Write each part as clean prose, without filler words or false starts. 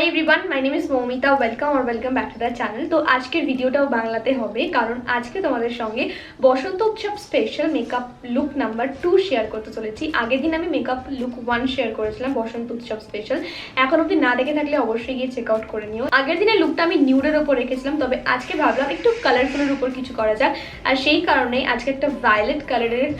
Hi everyone, my name is Moumita. Welcome back to the channel. তো আজকের ভিডিওটাও বাংলাতে হবে, কারণ আজকে তোমাদের সঙ্গে বসন্ত উৎসব special makeup look number 2 share করতে চলেছি। আগের দিন আমি মেকআপ লুক 1 শেয়ার করেছিলাম বসন্ত উৎসব স্পেশাল। এখন অব্দি না দেখে থাকলে অবশ্যই গিয়ে চেক আউট করে নিও। আগের দিনের লুকটা আমি নিউডের ওপর রেখেছিলাম, তবে আজকে ভাবলাম একটু কালারফুলের উপর কিছু করা যাক, আর সেই কারণে আজকে একটা ভায়োলেট কালারের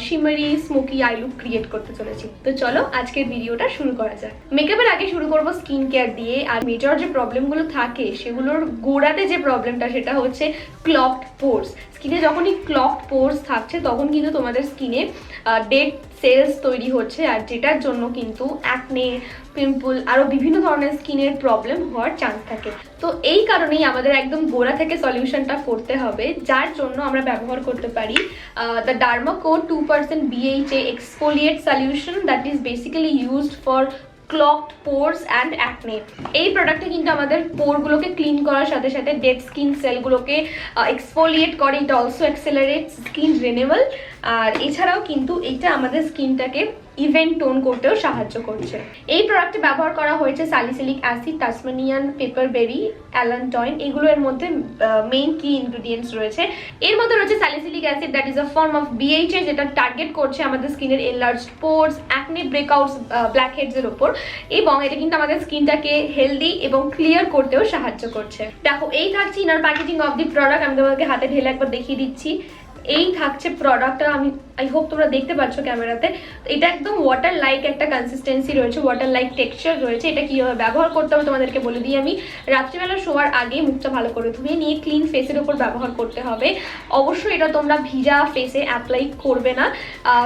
শিমারি স্মোকি আই লুক ক্রিয়েট করতে চলেছি। তো চলো আজকের ভিডিওটা শুরু করা যাক। মেকআপের আগে শুরু করবো স্কিন কেয়ার দিয়ে। আর মেজর যে প্রবলেমগুলো থাকে সেগুলোর গোড়াতে যে প্রবলেমটা সেটা হচ্ছে ক্লগড পোরস। স্কিনে যখনই ক্লগড পোরস থাকছে তখন কিন্তু তোমাদের স্কিনে ডেড সেলস তৈরি হচ্ছে, আর যেটার জন্য কিন্তু অ্যাকনে, পিম্পল আরও বিভিন্ন ধরনের স্কিনের প্রবলেম হওয়ার চান্স থাকে। তো এই কারণেই আমাদের একদম গোড়া থেকে সলিউশনটা করতে হবে, যার জন্য আমরা ব্যবহার করতে পারি the Derma Co 2% BHA exfoliate solution that is basically used for clogged পোরস and acne. এই প্রোডাক্টটা কিন্তু আমাদের পোরগুলোকে ক্লিন করার সাথে সাথে ডেড স্কিন সেলগুলোকে এক্সফোলিয়েট করে। It also accelerate skin renewal. আর এছাড়াও কিন্তু এটা আমাদের স্কিনটাকে ইভেন টোন করতেও সাহায্য করছে। এই প্রোডাক্টে ব্যবহার করা হয়েছে স্যালিসিলিক অ্যাসিড, টাসমানিয়ান পেপারবেরি, অ্যালান্টয়েন, এগুলো এর মধ্যে মেইন কি ইনগ্রিডিয়েন্টস রয়েছে। এর মধ্যে রয়েছে salicylic acid that is a form of BHA, যেটা টার্গেট করছে আমাদের স্কিনের এনলার্জড পোরস, অ্যাকনে, ব্রেকআউটস, ব্ল্যাক হেডসের ওপর, এবং এটা কিন্তু আমাদের স্কিনটাকে হেলদি এবং ক্লিয়ার করতেও সাহায্য করছে। দেখো, এই থাকছে inner packaging of the product. আমি তোমাদেরকে হাতে ঢেলে একবার দেখিয়ে দিচ্ছি। এই থাকছে প্রোডাক্টটা। আই হোপ তোমরা দেখতে পাচ্ছ ক্যামেরাতে। এটা একদম ওয়াটার লাইক একটা কনসিস্টেন্সি রয়েছে, ওয়াটার লাইক টেক্সচার রয়েছে। এটা কীভাবে ব্যবহার করতে হবে তোমাদেরকে বলে দিই আমি। রাত্রিবেলা শোয়ার আগে মুখটা ভালো করে ধুয়ে নিয়ে ক্লিন ফেসের ওপর ব্যবহার করতে হবে। অবশ্যই এটা তোমরা ভিজা ফেসে অ্যাপ্লাই করবে না।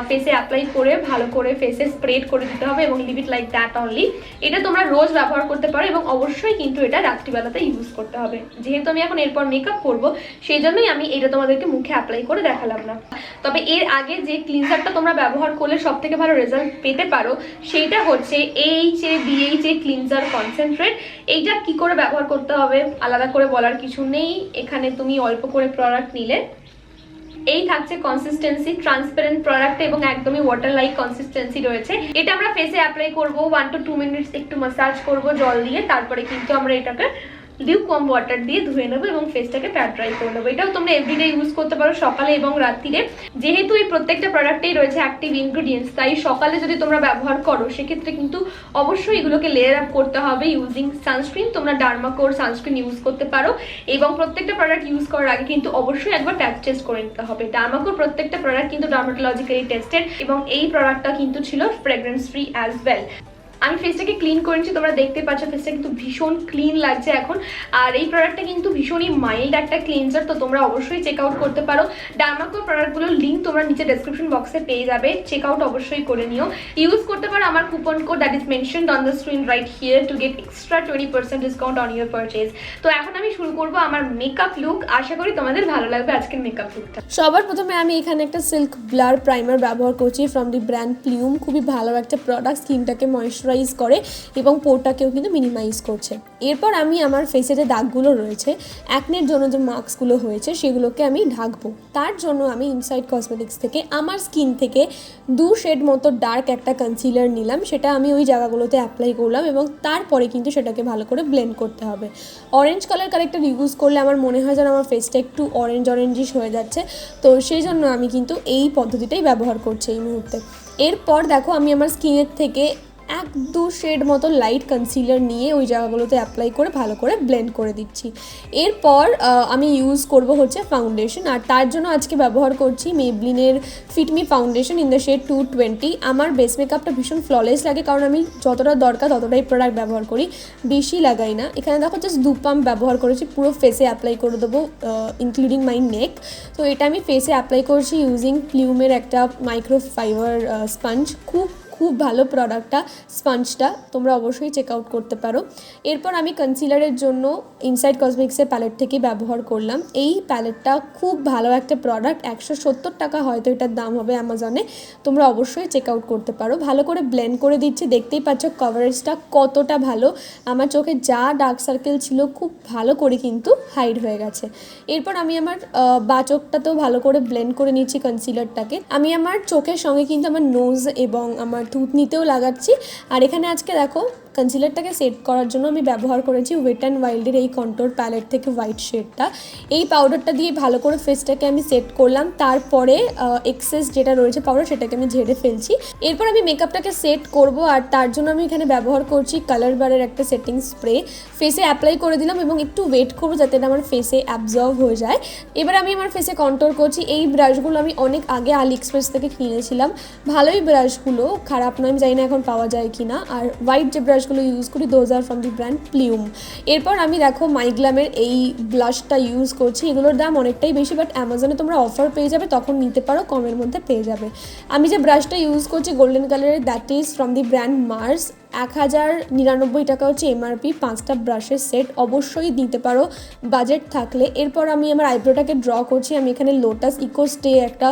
ফেসে অ্যাপ্লাই করে ভালো করে ফেসে স্প্রেড করে দিতে হবে এবং leave it like that only. এটা তোমরা রোজ ব্যবহার করতে পারো এবং অবশ্যই কিন্তু এটা রাত্রিবেলাতে ইউজ করতে হবে। যেহেতু আমি এখন এরপর মেকআপ করবো, সেই জন্যই আমি এটা তোমাদেরকে মুখে অ্যাপ্লাই করে দেখালাম না। তবে এর আগে যে ক্লিনজারটা তোমরা ব্যবহার করলে সব থেকে ভালো রেজাল্ট পেতে পারো সেইটা হচ্ছে BHA ক্লিনজার কনসেন্ট্রেট। এইটা কি করে ব্যবহার করতে হবে আলাদা করে বলার কিছু নেই। এখানে তুমি অল্প করে প্রোডাক্ট নিলে এই থাকছে কনসিস্টেন্সি, ট্রান্সপারেন্ট প্রোডাক্ট এবং একদমই ওয়াটার লাইক কনসিস্টেন্সি রয়েছে। এটা আমরা ফেসে অ্যাপ্লাই করবো 1 to 2 মিনিটস, একটু মাসাজ করব জল দিয়ে, তারপরে কিন্তু আমরা এটাকে লিউকওয়ার্ম ওয়াটার দিয়ে ধুয়ে নেবো এবং ফেসটাকে প্যাট ড্রাই করে নেবো। এটাও তোমরা এভরিডে ইউজ করতে পারো, সকালে এবং রাত্রিরে। যেহেতু এই প্রত্যেকটা প্রোডাক্টেই রয়েছে অ্যাক্টিভ ইনগ্রিডিয়েন্টস, তাই সকালে যদি তোমরা ব্যবহার করো সেক্ষেত্রে কিন্তু অবশ্যই এগুলোকে লেয়ার আপ করতে হবে ইউজিং সানস্ক্রিন। তোমরা ডার্মাকোর সানস্ক্রিন ইউজ করতে পারো এবং প্রত্যেকটা প্রোডাক্ট ইউজ করার আগে কিন্তু অবশ্যই একবার প্যাচ টেস্ট করে নিতে হবে। ডার্মাকোর প্রত্যেকটা প্রোডাক্ট কিন্তু ডার্মাটোলজিক্যালি টেস্টেড এবং এই প্রোডাক্টটা কিন্তু ছিল ফ্রেগ্রেন্স ফ্রি অ্যাজ ওয়েল। আমি ফেসটাকে ক্লিন করেছি, তোমরা দেখতে পাচ্ছ ফেসটা কিন্তু ভীষণ ক্লিন লাগছে এখন। আর এই প্রোডাক্টটা কিন্তু ভীষণই মাইল্ড একটা ক্লিনজার, তো তোমরা অবশ্যই চেক আউট করতে পারো। ডার্মাকোর প্রোডাক্টগুলোর লিঙ্ক তোমরা নিচে ডেসক্রিপশন বক্সে পেয়ে যাবে, চেক আউট অবশ্যই করে নিও। ইউজ করতে পারো আমার coupon code that is mentioned on the screen right here to get extra 20% discount on your purchase. তো এখন আমি শুরু করবো আমার মেকআপ লুক। আশা করি তোমাদের ভালো লাগবে আজকের মেকআপ লুকটা। সবার প্রথমে আমি এখানে একটা সিল্ক ব্লার প্রাইমার ব্যবহার করছি ফ্রম দি ব্র্যান্ড প্লিউম। খুবই ভালো একটা প্রোডাক্ট, স্কিনটাকে ময়েশ্চারাইজ করে এবং পোরটাকেও কিন্তু মিনিমাইজ করছে। এরপর আমি আমার ফেসে যে দাগগুলো রয়েছে, অ্যাকনের জন্য যে মার্কসগুলো হয়েছে, সেগুলোকে আমি ঢাকবো। তার জন্য আমি ইনসাইড কসমেটিক্স থেকে আমার স্কিন থেকে 2 শেড মতো ডার্ক একটা কনসিলার নিলাম। সেটা আমি ওই জায়গাগুলোতে অ্যাপ্লাই করলাম এবং তারপরে কিন্তু সেটাকে ভালো করে ব্লেন্ড করতে হবে। অরেঞ্জ কালার কারেক্টার ইউজ করলে আমার মনে হয় যেন আমার ফেসটা একটু অরেঞ্জিশ হয়ে যাচ্ছে, তো সেই জন্য আমি কিন্তু এই পদ্ধতিটাই ব্যবহার করছি এই মুহূর্তে। এরপর দেখো, আমি আমার স্কিনের থেকে 1-2 শেড মতো লাইট কনসিলার নিয়ে ওই জায়গাগুলোতে অ্যাপ্লাই করে ভালো করে ব্লেন্ড করে দিচ্ছি। এরপর আমি ইউজ করব হচ্ছে ফাউন্ডেশন, আর তার জন্য আজকে ব্যবহার করছি মেবলিনের Fit Me foundation in the shade 220। আমার বেস মেকআপটা ভীষণ ফ্ললেস লাগে, কারণ আমি যতটা দরকার ততটাই প্রোডাক্ট ব্যবহার করি, বেশি লাগাই না। এখানে দেখো জাস্ট 2 পাম্প ব্যবহার করেছি, পুরো ফেসে অ্যাপ্লাই করে দেবো ইনক্লুডিং মাই নেক। তো এটা আমি ফেসে অ্যাপ্লাই করছি ইউজিং প্লিউমের একটা মাইক্রোফাইবার স্পঞ্জ। খুব ভালো প্রোডাক্টটা, স্পঞ্জটা তোমরা অবশ্যই চেক আউট করতে পারো। এরপর আমি কনসিলারের জন্য ইনসাইড কসমেটিক্সের প্যালেট থেকে ব্যবহার করলাম। এই প্যালেটটা খুব ভালো একটা প্রোডাক্ট, 170 টাকা হয়তো এটার দাম হবে অ্যামাজনে। তোমরা অবশ্যই চেক আউট করতে পারো। ভালো করে ব্লেন্ড করে দিচ্ছি, দেখতেই পাচ্ছ কভারেজটা কতটা ভালো। আমার চোখে যা ডার্ক সার্কেল ছিল খুব ভালো করে কিন্তু হাইড হয়ে গেছে। এরপর আমি আমার বাচকটাতেও ভালো করে ব্লেন্ড করে নিচ্ছি কনসিলারটাকে। আমি আমার চোখের সঙ্গে কিন্তু আমার নোজ এবং আমার থুতনিতেও লাগাচ্ছি। আর এখানে আজকে দেখো কনসিলারটাকে সেট করার জন্য আমি ব্যবহার করেছি ওয়েট অ্যান্ড ওয়াইল্ডের এই কন্ট্রোর প্যালেট থেকে হোয়াইট শেডটা। এই পাউডারটা দিয়ে ভালো করে ফেসটাকে আমি সেট করলাম, তারপরে এক্সেস যেটা রয়েছে পাউডার সেটাকে আমি ঝেড়ে ফেলছি। এরপর আমি মেকআপটাকে সেট করব, আর তার জন্য আমি এখানে ব্যবহার করছি কালার বারের একটা সেটিং স্প্রে। ফেসে অ্যাপ্লাই করে দিলাম এবং একটু ওয়েট করবো যাতে এটা আমার ফেসে অ্যাবজর্ব হয়ে যায়। এবার আমি আমার ফেসে কন্ট্রোর করছি। এই ব্রাশগুলো আমি অনেক আগে আলি এক্সপ্রেস থেকে কিনেছিলাম, ভালোই ব্রাশগুলো, খারাপ নয়, আমি জানি না এখন পাওয়া যায় কি না। আর হোয়াইট যে ব্রাশগুলো ইউজ করি those are from the brand Plume. এরপর আমি দেখো মাইগ্লামের এই ব্লাশটা ইউজ করছি। এগুলোর দাম অনেকটাই বেশি, বাট অ্যামাজনে তোমরা অফার পেয়ে যাবে, তখন নিতে পারো, কমের মধ্যে পেয়ে যাবে। আমি যে ব্রাশটা ইউজ করছি গোল্ডেন কালারের, that is from the brand Mars. 1099 টাকা হচ্ছে এমআরপি, 5টা ব্রাশের সেট, অবশ্যই নিতে পারো বাজেট থাকলে। এরপর আমি আমার আইব্রোটাকে ড্র করছি। আমি এখানে লোটাস ইকো স্টে একটা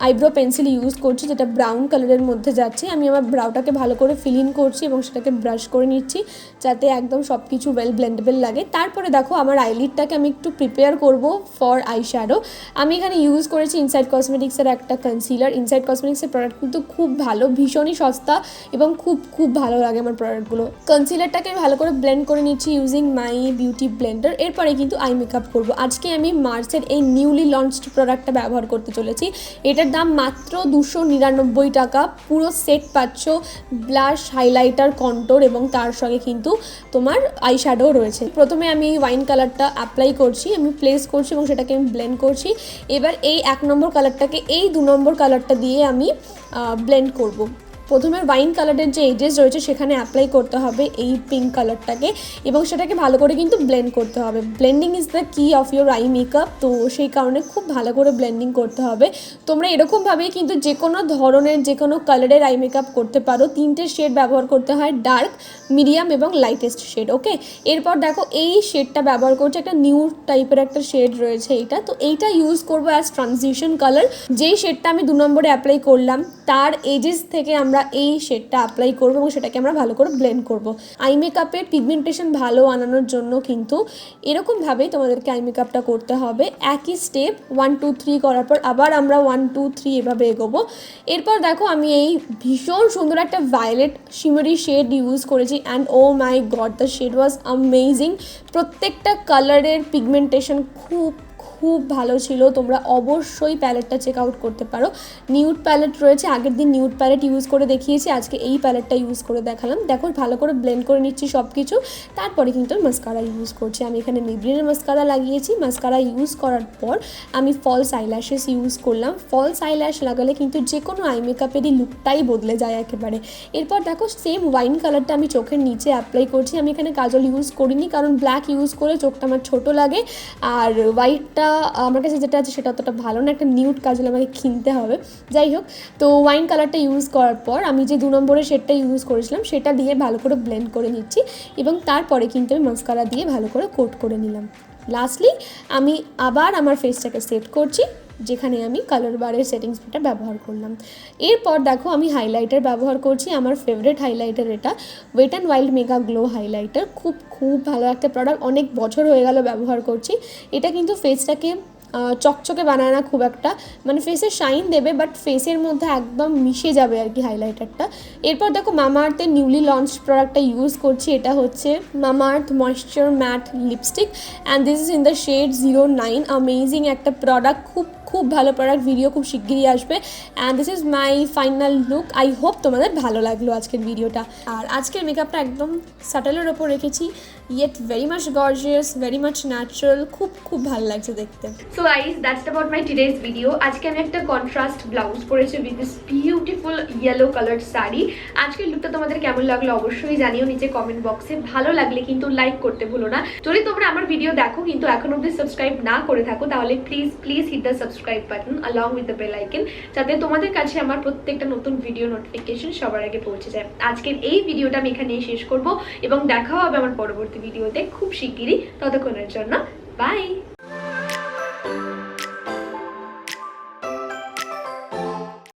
আইব্রো পেন্সিল ইউজ করছি যেটা ব্রাউন কালারের মধ্যে যাচ্ছে। আমি আমার ব্রাউটাকে ভালো করে ফিল ইন করছি এবং সেটাকে ব্রাশ করে নিচ্ছি যাতে একদম সব কিছু ওয়েল ব্লেন্ডেবল লাগে। তারপরে দেখো আমার আইলিডটাকে আমি একটু প্রিপেয়ার করব ফর আই শ্যাডো। আমি এখানে ইউজ করেছি ইনসাইড কসমেটিক্সের একটা কনসিলার। ইনসাইড কসমেটিক্সের প্রোডাক্ট কিন্তু খুব ভালো, ভীষণই সস্তা এবং খুব ভালো লাগে আমার প্রোডাক্টগুলো। কনসিলারটাকে ভালো করে ব্লেন্ড করে নিচ্ছি ইউজিং মাই বিউটি ব্লেন্ডার। এরপরে কিন্তু আই মেকআপ করবো। আজকে আমি মার্সের এই নিউলি লঞ্চড প্রোডাক্টটা ব্যবহার করতে চলেছি। এটার দাম মাত্র 299 টাকা। পুরো সেট পাচ্ছ, ব্লাশ, হাইলাইটার, কন্ট্রোর এবং তার সঙ্গে কিন্তু তোমার আই শ্যাডো রয়েছে। প্রথমে আমি ওয়াইন কালারটা অ্যাপ্লাই করছি, আমি প্লেস করছি এবং সেটাকে আমি ব্লেন্ড করছি। এবার এই 1 নম্বর কালারটাকে এই 2 নম্বর কালারটা দিয়ে আমি ব্লেন্ড করব। প্রথমে ওয়াইন কালারের যে এজেস রয়েছে সেখানে অ্যাপ্লাই করতে হবে এই পিঙ্ক কালারটাকে এবং সেটাকে ভালো করে কিন্তু ব্লেন্ড করতে হবে। ব্লেন্ডিং ইজ দ্য কি অফ ইউর আই মেকআপ, তো সেই কারণে খুব ভালো করে ব্লেন্ডিং করতে হবে। তোমরা এরকমভাবেই কিন্তু যে কোনো ধরনের যে কোনো কালারের আই মেকআপ করতে পারো। 3টে শেড ব্যবহার করতে হয়, ডার্ক, মিডিয়াম এবং লাইটেস্ট শেড। ওকে, এরপর দেখো এই শেডটা ব্যবহার করছে, একটা নিউ টাইপের একটা শেড রয়েছে এইটা, তো এইটা ইউজ করবো অ্যাজ ট্রানজিশন কালার। যেই শেডটা আমি 2 নম্বরে অ্যাপ্লাই করলাম তার এজেস থেকে আমরা এই শেডটা অ্যাপ্লাই করবো এবং সেটাকে আমরা ভালো করে ব্লেন্ড করব। আই মেকআপের পিগমেন্টেশন ভালো আনানোর জন্য কিন্তু এরকমভাবেই তোমাদেরকে আই মেকআপটা করতে হবে। একই স্টেপ 1 2 3 করার পর আবার আমরা 1 2 3 এভাবে এগোবো। এরপর দেখো আমি এই ভীষণ সুন্দর একটা ভায়োলেট শিমারি শেড ইউজ করেছি and oh my god, the shade was amazing. প্রত্যেকটা কালারের পিগমেন্টেশন খুব ভালো ছিল। তোমরা অবশ্যই প্যালেটটা চেক আউট করতে পারো। নিউড প্যালেট রয়েছে, আগের দিন নিউড প্যালেট ইউজ করে দেখিয়েছি, আজকে এই প্যালেটটা ইউজ করে দেখালাম। দেখো ভালো করে ব্লেন্ড করে নিচ্ছি সব কিছু। তারপরে কিন্তু মাস্কারা ইউজ করছি। আমি এখানে মেবলিনের মাস্কারা লাগিয়েছি। মাস্কারা ইউজ করার পর আমি ফলস আইল্যাশেস ইউজ করলাম। ফলস আইল্যাশ লাগালে কিন্তু যে কোনো আই মেকআপেরই লুকটাই বদলে যায় একেবারে। এরপর দেখো সেম ওয়াইন কালারটা আমি চোখের নিচে অ্যাপ্লাই করছি। আমি এখানে কাজল ইউজ করিনি কারণ ব্ল্যাক ইউজ করে চোখটা আমার ছোটো লাগে, আর হোয়াইটটা আমার কাছে যেটা আছে সেটা অতটা ভালো না, একটা নিউড কাজল আমাকে কিনতে হবে। যাই হোক, তো ওয়াইন কালারটা ইউজ করার পর আমি যে 2 নম্বরের শেডটা ইউজ করেছিলাম সেটা দিয়ে ভালো করে ব্লেন্ড করে নিচ্ছি এবং তারপরে কিন্তু আমি মাস্কারা দিয়ে ভালো করে কোট করে নিলাম। লাস্টলি আমি আবার আমার ফেসটাকে সেট করছি যেখানে আমি কালার বারের সেটিং স্প্রেটা ব্যবহার করলাম। এরপর দেখো আমি হাইলাইটার ব্যবহার করছি। আমার ফেভারিট হাইলাইটার এটা, wet and wild mega glow highlighter. খুব ভালো একটা প্রোডাক্ট, অনেক বছর হয়ে গেল ব্যবহার করছি। এটা কিন্তু ফেসটাকে চকচকে বানায় না খুব একটা, মানে ফেসে শাইন দেবে বাট ফেসের মধ্যে একদম মিশে যাবে আর কি হাইলাইটারটা। এরপর দেখো মামা আর্থের নিউলি লঞ্চ প্রোডাক্টটা ইউজ করছি। এটা হচ্ছে Mamaearth moisture matte lipstick and this is in the shade 09। Amazing একটা প্রোডাক্ট, খুব ভালো প্রোডাক্ট। ভিডিও খুব শিগগিরই আসবে and this is my final look. I hope তোমাদের ভালো লাগলো আজকের ভিডিওটা। আর আজকের মেকআপটা একদম সাটেলের ওপর রেখেছি, yet very much gorgeous, very much natural, খুব ভালো লাগছে দেখতে। So guys, that's about my today's video. আজকে আমি একটা কন্ট্রাস্ট ব্লাউজ পরেছি with this beautiful yellow colour sari. আজকের লুকটা তোমাদের কেমন লাগলো অবশ্যই জানিও নিচে কমেন্ট বক্সে। ভালো লাগলে কিন্তু লাইক করতে ভুলো না। যদি তোমরা আমার ভিডিও দেখো কিন্তু এখন অবধি সাবস্ক্রাইব না করে থাকো তাহলে please hit the subscribe button along with the bell icon যাতে তোমাদের কাছে আমার প্রত্যেকটা নতুন ভিডিও নোটিফিকেশন সবার আগে পৌঁছে যায়। আজকের এই ভিডিওটা আমি এখানেই শেষ করব এবং দেখা হবে আমার পরবর্তী ভিডিওতে খুব শিগগিরই। ততক্ষণের জন্য বাই।